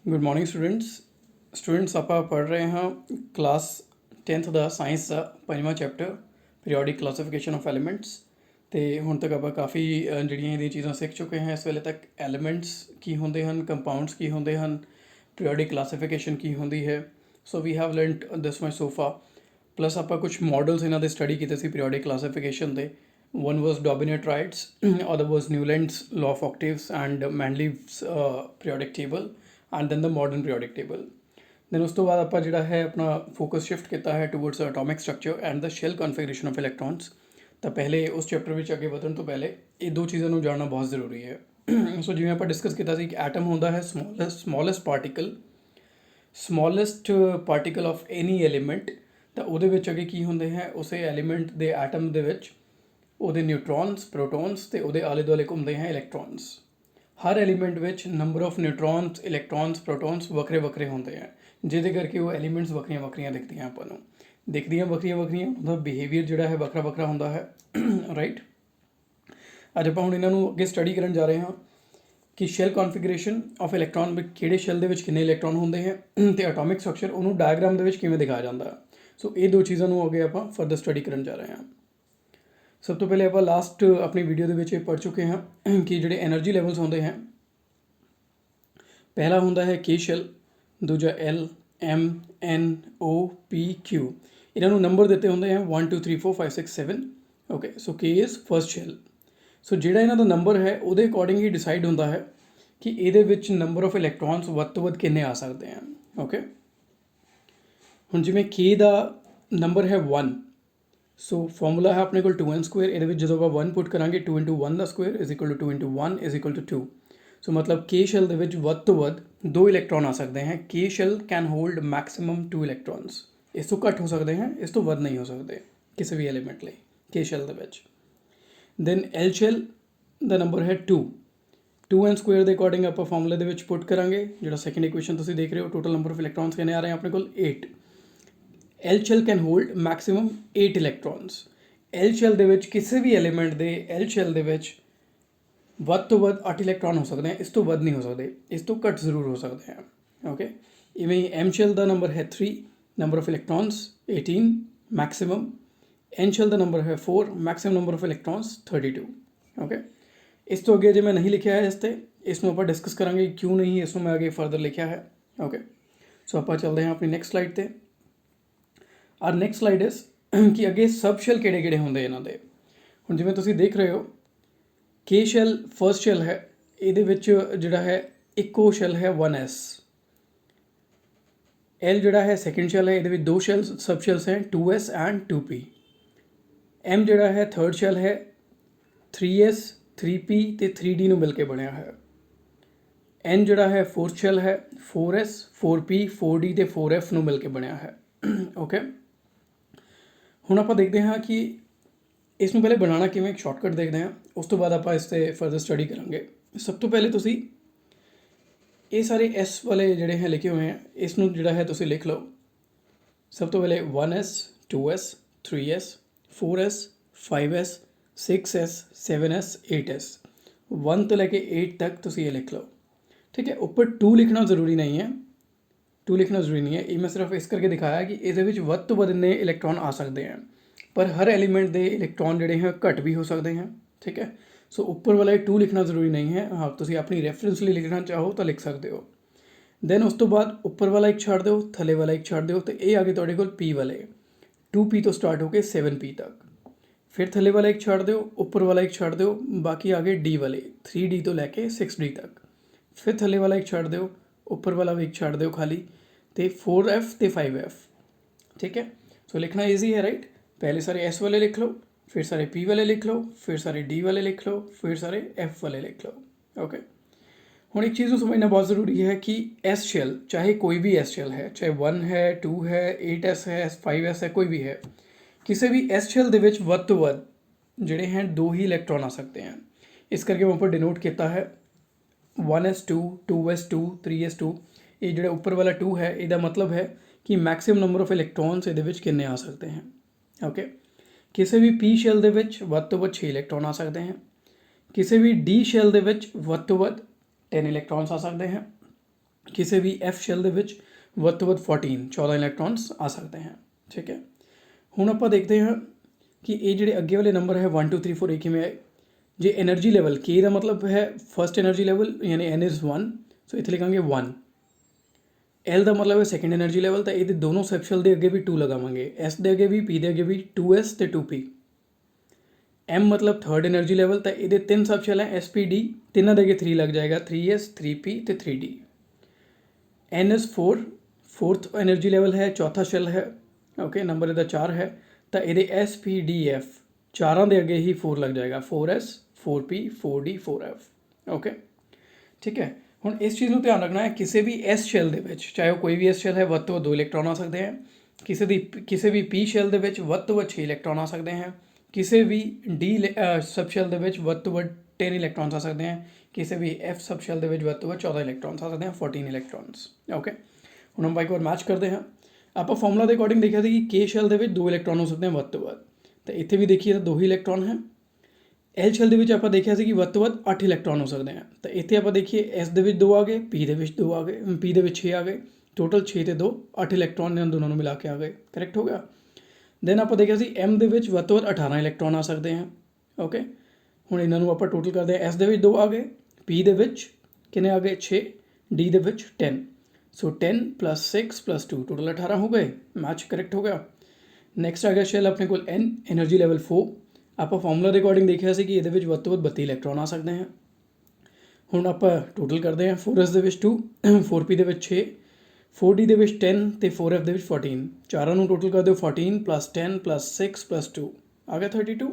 Good morning students ਆਪਾਂ ਪੜ੍ਹ ਰਹੇ ਹਾਂ ਕਲਾਸ 10th ਦਾ ਸਾਇੰਸ ਦਾ 5ਵਾਂ chapter periodic classification of elements. ਅਤੇ ਹੁਣ ਤੱਕ ਆਪਾਂ ਕਾਫੀ ਜਿਹੜੀਆਂ ਇਹਦੀਆਂ ਚੀਜ਼ਾਂ ਸਿੱਖ ਚੁੱਕੇ ਹਾਂ। ਇਸ ਵੇਲੇ ਤੱਕ ਐਲੀਮੈਂਟਸ ਕੀ ਹੁੰਦੇ ਹਨ, ਕੰਪਾਊਂਡਸ ਕੀ ਹੁੰਦੇ ਹਨ, ਪੀਰੀਓਡਿਕ ਕਲਾਸੀਫਿਕੇਸ਼ਨ ਕੀ ਹੁੰਦੀ ਹੈ। So we have learned this much so far. Plus ਆਪਾਂ ਕੁਛ ਮੋਡਲਸ ਇਹਨਾਂ ਦੇ ਸਟੱਡੀ ਕੀਤੇ ਸੀ ਪੀਰੀਓਡਿਕ ਕਲਾਸੀਫਿਕੇਸ਼ਨ ਦੇ। One was Dobinettrides, other was Newland's law of octaves and Mendeleev's periodic table, and then the modern periodic table. Then ਉਸ ਤੋਂ ਬਾਅਦ ਆਪਾਂ ਜਿਹੜਾ ਹੈ ਆਪਣਾ ਫੋਕਸ ਸ਼ਿਫਟ ਕੀਤਾ ਹੈ towards atomic structure and the shell configuration of electrons। ਤਾਂ ਪਹਿਲੇ ਉਸ ਚੈਪਟਰ ਵਿੱਚ ਅੱਗੇ ਵਧਣ ਤੋਂ ਪਹਿਲੇ ਇਹ ਦੋ ਚੀਜ਼ਾਂ ਨੂੰ ਜਾਣਨਾ ਬਹੁਤ ਜ਼ਰੂਰੀ ਹੈ। ਸੋ ਜਿਵੇਂ ਆਪਾਂ ਡਿਸਕਸ ਕੀਤਾ ਸੀ ਕਿ ਐਟਮ ਹੁੰਦਾ ਹੈ smallest particle of any element. ਤਾਂ ਉਹਦੇ ਵਿੱਚ ਅੱਗੇ ਕੀ ਹੁੰਦੇ ਹੈ, ਉਸੇ ਐਲੀਮੈਂਟ ਦੇ ਐਟਮ ਦੇ ਵਿੱਚ ਉਹਦੇ ਨਿਊਟਰੋਨਸ, ਪ੍ਰੋਟੋਨਸ ਅਤੇ ਉਹਦੇ ਆਲੇ ਦੁਆਲੇ ਘੁੰਮਦੇ ਹੈ ਇਲੈਕਟ੍ਰੋਨਸ। ਹਰ ਐਲੀਮੈਂਟ ਵਿੱਚ ਨੰਬਰ ਆਫ ਨਿਊਟਰੋਨਸ, ਇਲੈਕਟ੍ਰੋਨਸ, ਪ੍ਰੋਟੋਨਸ ਵੱਖਰੇ ਵੱਖਰੇ ਹੁੰਦੇ ਹੈ, ਜਿਹਦੇ ਕਰਕੇ ਉਹ ਐਲੀਮੈਂਟਸ ਵੱਖਰੀਆਂ ਵੱਖਰੀਆਂ ਦਿਖਦੀਆਂ ਆਪਾਂ ਨੂੰ। ਦਿਖਦੀਆਂ ਵੱਖਰੀਆਂ ਵੱਖਰੀਆਂ, ਉਹਦਾ ਬਿਹੇਵੀਅਰ ਜਿਹੜਾ ਹੈ ਵੱਖਰਾ ਵੱਖਰਾ ਹੁੰਦਾ ਹੈ, ਰਾਈਟ। ਅੱਜ ਆਪਾਂ ਹੁਣ ਇਹਨਾਂ ਨੂੰ ਅੱਗੇ ਸਟੱਡੀ ਕਰਨ ਜਾ ਰਹੇ ਹਾਂ ਕਿ ਸ਼ੈਲ ਕੌਨਫੀਗਰੇਸ਼ਨ ਆਫ ਇਲੈਕਟ੍ਰੋਨ ਵਿੱਚ ਕਿਹੜੇ ਸ਼ੈਲ ਦੇ ਵਿੱਚ ਕਿੰਨੇ ਇਲੈਕਟ੍ਰੋਨ ਹੁੰਦੇ ਹੈ ਅਤੇ ਐਟੋਮਿਕ ਸਟਰਕਚਰ ਉਹਨੂੰ ਡਾਇਗਰਾਮ ਦੇ ਵਿੱਚ ਕਿਵੇਂ ਦਿਖਾਇਆ ਜਾਂਦਾ ਹੈ। ਸੋ ਇਹ ਦੋ ਚੀਜ਼ਾਂ ਨੂੰ ਅੱਗੇ ਆਪਾਂ ਫਰਦਰ ਸਟੱਡੀ ਕਰਨ ਜਾ ਰਹੇ ਹਾਂ। ਸਭ ਤੋਂ ਪਹਿਲੇ ਆਪਾਂ ਲਾਸਟ ਆਪਣੀ ਵੀਡੀਓ ਦੇ ਵਿੱਚ ਇਹ ਪੜ੍ਹ ਚੁੱਕੇ ਹਾਂ ਕਿ ਜਿਹੜੇ ਐਨਰਜੀ ਲੈਵਲਸ ਹੁੰਦੇ ਹੈ, ਪਹਿਲਾ ਹੁੰਦਾ ਹੈ ਕੇ ਸ਼ੈਲ, ਦੂਜਾ ਐਲ, ਐਮ, ਐਨ, ਓ, ਪੀ, ਕਿਊ। ਇਹਨਾਂ ਨੂੰ ਨੰਬਰ ਦਿੱਤੇ ਹੁੰਦੇ ਹੈ 1 2 3 4 5 6 7। Okay, so K is first shell. So ਜਿਹੜਾ ਇਹਨਾਂ ਦਾ ਨੰਬਰ ਹੈ ਉਹਦੇ ਅਕੋਰਡਿੰਗ ਹੀ ਡਿਸਾਈਡ ਹੁੰਦਾ ਹੈ ਕਿ ਇਹਦੇ ਵਿੱਚ ਨੰਬਰ ਆਫ ਇਲੈਕਟ੍ਰੋਨਸ ਵੱਧ ਤੋਂ ਵੱਧ ਕਿੰਨੇ ਆ ਸਕਦੇ ਹਨ। ਓਕੇ, ਹੁਣ ਜਿਵੇਂ ਕੇ ਦਾ ਨੰਬਰ ਹੈ 1। ਸੋ ਫਾਰਮੂਲਾ ਹੈ ਆਪਣੇ ਕੋਲ 2n²। ਇਹਦੇ ਵਿੱਚ ਜਦੋਂ ਆਪਾਂ 1 ਪੁੱਟ ਕਰਾਂਗੇ 2 × 1 ਦਾ square is equal to 2 × 1 is equal to 2। So ਮਤਲਬ ਕੇ ਸ਼ੈਲ ਦੇ ਵਿੱਚ ਵੱਧ ਤੋਂ ਵੱਧ 2 ਇਲੈਕਟ੍ਰੋਨ ਆ ਸਕਦੇ ਹੈ। K shell can hold maximum 2 electrons. ਇਸ ਤੋਂ ਘੱਟ ਹੋ ਸਕਦੇ ਹੈ, ਇਸ ਤੋਂ ਵੱਧ ਨਹੀਂ ਹੋ ਸਕਦੇ ਕਿਸੇ ਵੀ ਐਲੀਮੈਂਟ ਲਈ ਕੇ ਸ਼ੈਲ ਦੇ ਵਿੱਚ। ਦੈਨ ਐਲ ਸ਼ੈਲ ਦਾ ਨੰਬਰ ਹੈ 2। 2n² ਦੇ ਅਕੋਰਡਿੰਗ ਆਪਾਂ ਫਾਰਮੂਲੇ ਦੇ ਵਿੱਚ ਪੁੱਟ ਕਰਾਂਗੇ। ਜਿਹੜਾ ਸੈਕਿੰਡ ਇਕੁਏਸ਼ਨ ਤੁਸੀਂ ਦੇਖ ਰਹੇ ਹੋ, ਟੋਟਲ ਨੰਬਰ ਆਫ ਇਲੈਕਟ੍ਰੋਨਸ ਕਿੰਨੇ ਆ ਰਹੇ ਆਪਣੇ ਕੋਲ 8। L shell can hold maximum 8 electrons. L shell ਦੇ ਵਿੱਚ ਕਿਸੇ ਵੀ ਐਲੀਮੈਂਟ ਦੇ ਐਲ ਸ਼ੈਲ ਦੇ ਵਿੱਚ ਵੱਧ ਤੋਂ ਵੱਧ 8 ਇਲੈਕਟ੍ਰੋਨ ਹੋ ਸਕਦੇ ਹੈ, ਇਸ ਤੋਂ ਵੱਧ ਨਹੀਂ ਹੋ ਸਕਦੇ, ਇਸ ਤੋਂ ਘੱਟ ਜ਼ਰੂਰ ਹੋ ਸਕਦੇ ਹੈ। ਓਕੇ, ਇਵੇਂ ਹੀ ਐਮ ਸ਼ੈਲ ਦਾ ਨੰਬਰ ਹੈ 3, number of electrons 18 maximum. N shell the number ਹੈ 4, maximum number of electrons 32। Okay, ਇਸ ਤੋਂ ਅੱਗੇ ਜੇ ਮੈਂ ਨਹੀਂ ਲਿਖਿਆ ਹੈ ਇਸ ਨੂੰ ਆਪਾਂ ਡਿਸਕਸ ਕਰਾਂਗੇ ਕਿਉਂ ਨਹੀਂ ਇਸ ਨੂੰ ਮੈਂ ਅੱਗੇ ਫਰਦਰ ਲਿਖਿਆ ਹੈ। ਓਕੇ, ਸੋ ਆਪਾਂ ਚੱਲਦੇ ਹਾਂ ਆਪਣੀ ਨੈਕਸਟ ਸਲਾਈਡ 'ਤੇ। ਆਰ ਨੈਕਸਟ ਸਲਾਈਡ ਇਜ਼ ਕਿ ਅੱਗੇ ਸਬ ਸ਼ੈਲ ਕਿਹੜੇ ਕਿਹੜੇ ਹੁੰਦੇ ਇਹਨਾਂ ਦੇ। ਹੁਣ ਜਿਵੇਂ ਤੁਸੀਂ ਦੇਖ ਰਹੇ ਹੋ ਕੇ ਸ਼ੈਲ ਫਸਟ ਸ਼ੈਲ ਹੈ, ਇਹਦੇ ਵਿੱਚ ਜਿਹੜਾ ਹੈ ਇੱਕੋ ਸ਼ੈਲ ਹੈ 1s। ਐਲ ਜਿਹੜਾ ਹੈ ਸੈਕਿੰਡ ਸ਼ੈਲ ਹੈ, ਇਹਦੇ ਵਿੱਚ ਦੋ ਸਬ ਸ਼ੈਲਸ ਹੈ 2s ਐਂਡ 2p। ਐਮ ਜਿਹੜਾ ਹੈ ਥਰਡ ਸ਼ੈਲ ਹੈ 3s, 3p ਅਤੇ 3d ਨੂੰ ਮਿਲ ਕੇ ਬਣਿਆ ਹੈ। ਐਨ ਜਿਹੜਾ ਹੈ ਫੋਰਥ ਸ਼ੈਲ ਹੈ 4s, 4p, 4d ਅਤੇ 4f ਨੂੰ ਮਿਲ ਕੇ ਬਣਿਆ ਹੈ। ਓਕੇ, ਹੁਣ ਆਪਾਂ ਦੇਖਦੇ ਹਾਂ ਕਿ ਇਸ ਨੂੰ ਪਹਿਲੇ ਬਣਾਉਣਾ ਕਿਵੇਂ, ਇੱਕ ਸ਼ਾਰਟਕਟ ਦੇਖਦੇ ਹਾਂ, ਉਸ ਤੋਂ ਬਾਅਦ ਆਪਾਂ ਇਸ 'ਤੇ ਫਰਦਰ ਸਟੱਡੀ ਕਰਾਂਗੇ। ਸਭ ਤੋਂ ਪਹਿਲੇ ਤੁਸੀਂ ਇਹ ਸਾਰੇ ਐਸ ਵਾਲੇ ਜਿਹੜੇ ਹੈ ਲਿਖੇ ਹੋਏ ਹੈ, ਇਸ ਨੂੰ ਜਿਹੜਾ ਹੈ ਤੁਸੀਂ ਲਿਖ ਲਓ। ਸਭ ਤੋਂ ਪਹਿਲੇ 1s, 2s, 3s, 4s, 5s, 6s, 7s, 8s। 1 ਤੋਂ ਲੈ ਕੇ 8 ਤੱਕ ਤੁਸੀਂ ਇਹ ਲਿਖ ਲਓ। ਠੀਕ ਹੈ, ਉੱਪਰ 2 ਲਿਖਣਾ ਜ਼ਰੂਰੀ ਨਹੀਂ ਹੈ, 2 ਲਿਖਣਾ ਜ਼ਰੂਰੀ ਨਹੀਂ ਹੈ। ਇਹ ਮੈਂ ਸਿਰਫ ਇਸ ਕਰਕੇ ਦਿਖਾਇਆ ਕਿ ਇਹਦੇ ਵਿੱਚ ਵੱਧ ਤੋਂ ਵੱਧ ਇੰਨੇ ਇਲੈਕਟ੍ਰੋਨ ਆ ਸਕਦੇ ਹਨ, ਪਰ ਹਰ ਐਲੀਮੈਂਟ ਦੇ ਇਲੈਕਟ੍ਰੋਨ ਜਿਹੜੇ ਹੈ ਘੱਟ ਵੀ ਹੋ ਸਕਦੇ ਹਨ। ਠੀਕ ਹੈ, ਸੋ ਉੱਪਰ ਵਾਲਾ 2 ਲਿਖਣਾ ਜ਼ਰੂਰੀ ਨਹੀਂ ਹੈ। ਹਾਂ, ਤੁਸੀਂ ਆਪਣੀ ਰੈਫਰੈਂਸ ਲਈ ਲਿਖਣਾ ਚਾਹੋ ਤਾਂ ਲਿਖ ਸਕਦੇ ਹੋ। ਦੈਨ ਉਸ ਤੋਂ ਬਾਅਦ ਉੱਪਰ ਵਾਲਾ ਇੱਕ ਛੱਡ ਦਿਓ, ਥੱਲੇ ਵਾਲਾ ਇੱਕ ਛੱਡ ਦਿਓ, ਅਤੇ ਇਹ ਆ ਗਏ ਤੁਹਾਡੇ ਕੋਲ ਪੀ ਵਾਲੇ 2p ਤੋਂ ਸਟਾਰਟ ਹੋ ਕੇ 7p ਤੱਕ। ਫਿਰ ਥੱਲੇ ਵਾਲਾ ਇੱਕ ਛੱਡ ਦਿਓ, ਉੱਪਰ ਵਾਲਾ ਇੱਕ ਛੱਡ ਦਿਓ, ਬਾਕੀ ਆ ਗਏ ਡੀ ਵਾਲੇ 3d ਤੋਂ ਲੈ ਕੇ 6d ਤੱਕ। ਫਿਰ ਥੱਲੇ ਵਾਲਾ ਇੱਕ ਛੱਡ ਦਿਓ, ਉੱਪਰ ਵਾਲਾ ਵੀ ਇੱਕ ਛੱਡ ਦਿਓ ਖਾਲੀ, ਅਤੇ 4f ਅਤੇ 5f। ਠੀਕ ਹੈ, ਸੋ ਲਿਖਣਾ ਈਜ਼ੀ ਹੈ, ਰਾਈਟ। ਪਹਿਲੇ ਸਾਰੇ ਐਸ ਵਾਲੇ ਲਿਖ ਲਓ, ਫਿਰ ਸਾਰੇ ਪੀ ਵਾਲੇ ਲਿਖ ਲਓ, ਫਿਰ ਸਾਰੇ ਡੀ ਵਾਲੇ ਲਿਖ ਲਓ, ਫਿਰ ਸਾਰੇ ਐਫ ਵਾਲੇ ਲਿਖ ਲਓ। ਓਕੇ, ਹੁਣ ਇੱਕ ਚੀਜ਼ ਨੂੰ ਸਮਝਣਾ ਬਹੁਤ ਜ਼ਰੂਰੀ ਹੈ ਕਿ ਐਸ ਸ਼ੈਲ, ਚਾਹੇ ਕੋਈ ਵੀ ਐਸ ਸ਼ੈਲ ਹੈ, ਚਾਹੇ 1 ਹੈ, 2 ਹੈ, 8s ਹੈ, 5s ਹੈ, ਕੋਈ ਵੀ ਹੈ, ਕਿਸੇ ਵੀ ਐਸ ਸ਼ੈਲ ਦੇ ਵਿੱਚ ਵੱਧ ਤੋਂ ਵੱਧ ਜਿਹੜੇ ਹੈ 2 ਹੀ ਇਲੈਕਟ੍ਰੋਨ ਆ ਸਕਦੇ ਹਨ। ਇਸ ਕਰਕੇ ਮੈਂ ਉੱਪਰ ਡਿਨੋਟ ਕੀਤਾ ਹੈ 1s2, 2s2, 3s2। ਇਹ ਜਿਹੜਾ ਉੱਪਰ ਵਾਲਾ 2 ਹੈ, ਇਹਦਾ ਮਤਲਬ ਹੈ ਕਿ ਮੈਕਸਿਮਮ ਨੰਬਰ ਆਫ ਇਲੈਕਟ੍ਰੋਨਸ ਇਹਦੇ ਵਿੱਚ ਕਿੰਨੇ ਆ ਸਕਦੇ ਹਨ। ਓਕੇ, ਕਿਸੇ ਵੀ ਪੀ ਸ਼ੈਲ ਦੇ ਵਿੱਚ ਵੱਧ ਤੋਂ ਵੱਧ 6 ਇਲੈਕਟ੍ਰੋਨ ਆ ਸਕਦੇ ਹਨ। ਕਿਸੇ ਵੀ ਡੀ ਸ਼ੈਲ ਦੇ ਵਿੱਚ ਵੱਧ ਤੋਂ ਵੱਧ 10 ਇਲੈਕਟ੍ਰੋਨਸ ਆ ਸਕਦੇ ਹਨ। ਕਿਸੇ ਵੀ ਐਫ ਸ਼ੈਲ ਦੇ ਵਿੱਚ ਵੱਧ ਤੋਂ ਵੱਧ 14 ਇਲੈਕਟ੍ਰੋਨਸ ਆ ਸਕਦੇ हैं। ठीक है, ਹੁਣ ਆਪਾਂ ਦੇਖਦੇ ਹਾਂ ਕਿ ਇਹ ਜਿਹੜੇ ਅੱਗੇ ਵਾਲੇ ਨੰਬਰ ਹੈ 1 2 3 4 ਇਹ ਕਿਵੇਂ ਆਏ। ਜੇ એનર્ਜੀ ਲੈਵਲ ਕੇ ਦਾ ਮਤਲਬ ਹੈ ਫਸਟ એનર્ਜੀ ਲੈਵਲ ਯਾਨੀ n ਇਜ਼ 1, ਸੋ ਇੱਥੇ ਲਿਖਾਂਗੇ 1। L ਦਾ ਮਤਲਬ ਹੈ ਸੈਕੰਡ એનર્ਜੀ ਲੈਵਲ, ਤਾਂ ਇਹਦੇ ਦੋਨੋਂ ਸਬਸ਼ੈਲ ਦੇ ਅੱਗੇ ਵੀ 2 ਲਗਾਵਾਂਗੇ, S ਦੇ ਅੱਗੇ ਵੀ, P ਦੇ ਅੱਗੇ ਵੀ 2s ਤੇ 2p। M ਮਤਲਬ ਥਰਡ એનર્ਜੀ ਲੈਵਲ, ਤਾਂ ਇਹਦੇ ਤਿੰਨ ਸਬਸ਼ੈਲ ਹੈ S P D, ਤਿੰਨਾਂ ਦੇ ਅੱਗੇ 3 ਲੱਗ ਜਾਏਗਾ, 3s 3p ਤੇ 3d। N is 4, fourth energy level है, चौथा शैल है, ओके नंबर ਇਹਦਾ 4 है, ਤਾਂ ਇਹਦੇ S P D F ਚਾਰਾਂ ਦੇ ਅੱਗੇ ਹੀ 4 ਲੱਗ ਜਾਏਗਾ, 4s 4p 4d 4f। Okay ठीक है, ਹੁਣ ਇਸ ਚੀਜ਼ ਨੂੰ ਧਿਆਨ ਰੱਖਣਾ ਹੈ ਕਿਸੇ ਵੀ S ਸ਼ੈਲ ਦੇ ਵਿੱਚ, ਚਾਹੇ ਉਹ ਕੋਈ ਵੀ S ਸ਼ੈਲ ਹੈ, ਵੱਧ ਤੋਂ ਵੱਧ 2 ਇਲੈਕਟ੍ਰੋਨ ਆ ਸਕਦੇ ਹਨ। ਕਿਸੇ ਵੀ P ਸ਼ੈਲ ਦੇ ਵਿੱਚ ਵੱਧ ਤੋਂ ਵੱਧ 6 ਇਲੈਕਟ੍ਰੋਨ ਆ ਸਕਦੇ ਹਨ। ਕਿਸੇ ਵੀ D ਸਬ ਸ਼ੈਲ ਦੇ ਵਿੱਚ ਵੱਧ ਤੋਂ ਵੱਧ 10 ਇਲੈਕਟ੍ਰੋਨਸ ਆ ਸਕਦੇ ਹਨ। ਕਿਸੇ ਵੀ F ਸਬ ਸ਼ੈਲ ਦੇ ਵਿੱਚ ਵੱਧ ਤੋਂ ਵੱਧ 14 ਇਲੈਕਟ੍ਰੋਨਸ ਆ ਸਕਦੇ ਹਨ, 14 ਇਲੈਕਟ੍ਰੋਨਸ। ਓਕੇ, ਹੁਣ ਆਪਾਂ ਇੱਕ ਵਾਰ ਮੈਚ ਕਰਦੇ ਹਾਂ। ਆਪਾਂ ਫਾਰਮੂਲਾ ਦੇ ਅਕੋਰਡਿੰਗ ਦੇਖਿਆ ਸੀ ਕਿ ਕੇ ਸ਼ੈਲ ਦੇ ਵਿੱਚ 2 ਇਲੈਕਟ੍ਰੋਨ ਹੋ ਸਕਦੇ ਹਨ ਵੱਧ ਤੋਂ ਵੱਧ, ਤਾਂ ਇੱਥੇ ਵੀ ਦੇਖੀਏ ਤਾਂ 2 ਹੀ ਇਲੈਕਟ੍ਰੋਨ ਹੈ। ਐਲ ਸ਼ੈਲ ਦੇ ਵਿੱਚ ਆਪਾਂ ਦੇਖਿਆ ਸੀ ਕਿ ਵੱਧ ਤੋਂ ਵੱਧ 8 ਇਲੈਕਟ੍ਰੋਨ ਹੋ ਸਕਦੇ ਹਨ, ਤਾਂ ਇੱਥੇ ਆਪਾਂ ਦੇਖੀਏ ਐਸ ਦੇ ਵਿੱਚ 2 ਆ ਗਏ, ਪੀ ਦੇ ਵਿੱਚ 2 ਆ ਗਏ, ਪੀ ਦੇ ਵਿੱਚ 6 ਆ ਗਏ, ਟੋਟਲ 6 ਤੇ 2 8 ਇਲੈਕਟ੍ਰੋਨ ਨੇ ਦੋਨਾਂ ਨੂੰ ਮਿਲਾ ਕੇ ਆ ਗਏ, ਕਰੈਕਟ ਹੋ ਗਿਆ। ਦੈਨ ਆਪਾਂ ਦੇਖਿਆ ਸੀ ਐਮ ਦੇ ਵਿੱਚ ਵੱਧ ਤੋਂ ਵੱਧ 18 ਇਲੈਕਟ੍ਰੋਨ ਆ ਸਕਦੇ ਹਨ। ਓਕੇ, ਹੁਣ ਇਹਨਾਂ ਨੂੰ ਆਪਾਂ ਟੋਟਲ ਕਰਦੇ ਹਾਂ। ਐਸ ਦੇ ਵਿੱਚ 2 ਆ ਗਏ, ਪੀ ਦੇ ਵਿੱਚ ਕਿੰਨੇ ਆ ਗਏ 6, ਡੀ ਦੇ ਵਿੱਚ 10, ਸੋ 10 + 6 + 2 ਟੋਟਲ 18 ਹੋ ਗਏ, ਮੈਚ ਕਰੈਕਟ ਹੋ ਗਿਆ। ਨੈਕਸਟ ਆ ਗਿਆ ਸ਼ੈਲ ਆਪਣੇ ਕੋਲ N એનર્ਜੀ ਲੈਵਲ 4। ਆਪਾਂ ਫਾਰਮੂਲਾ ਦੇ ਅਕੋਰਡਿੰਗ ਦੇਖਿਆ ਸੀ ਕਿ ਇਹਦੇ ਵਿੱਚ ਵੱਧ ਤੋਂ ਵੱਧ 32 ਇਲੈਕਟ੍ਰੋਨ ਆ ਸਕਦੇ ਹਨ। ਹੁਣ ਆਪਾਂ ਟੋਟਲ ਕਰਦੇ ਹਾਂ। 4s ਦੇ ਵਿੱਚ 2, 4p ਦੇ ਵਿੱਚ 6, 4d ਦੇ ਵਿੱਚ 10 ਤੇ 4f ਦੇ ਵਿੱਚ 14, ਚਾਰਾਂ ਨੂੰ ਟੋਟਲ ਕਰ ਦਿਓ 14 + 10 + 6 + 2 ਆ ਗਿਆ 32,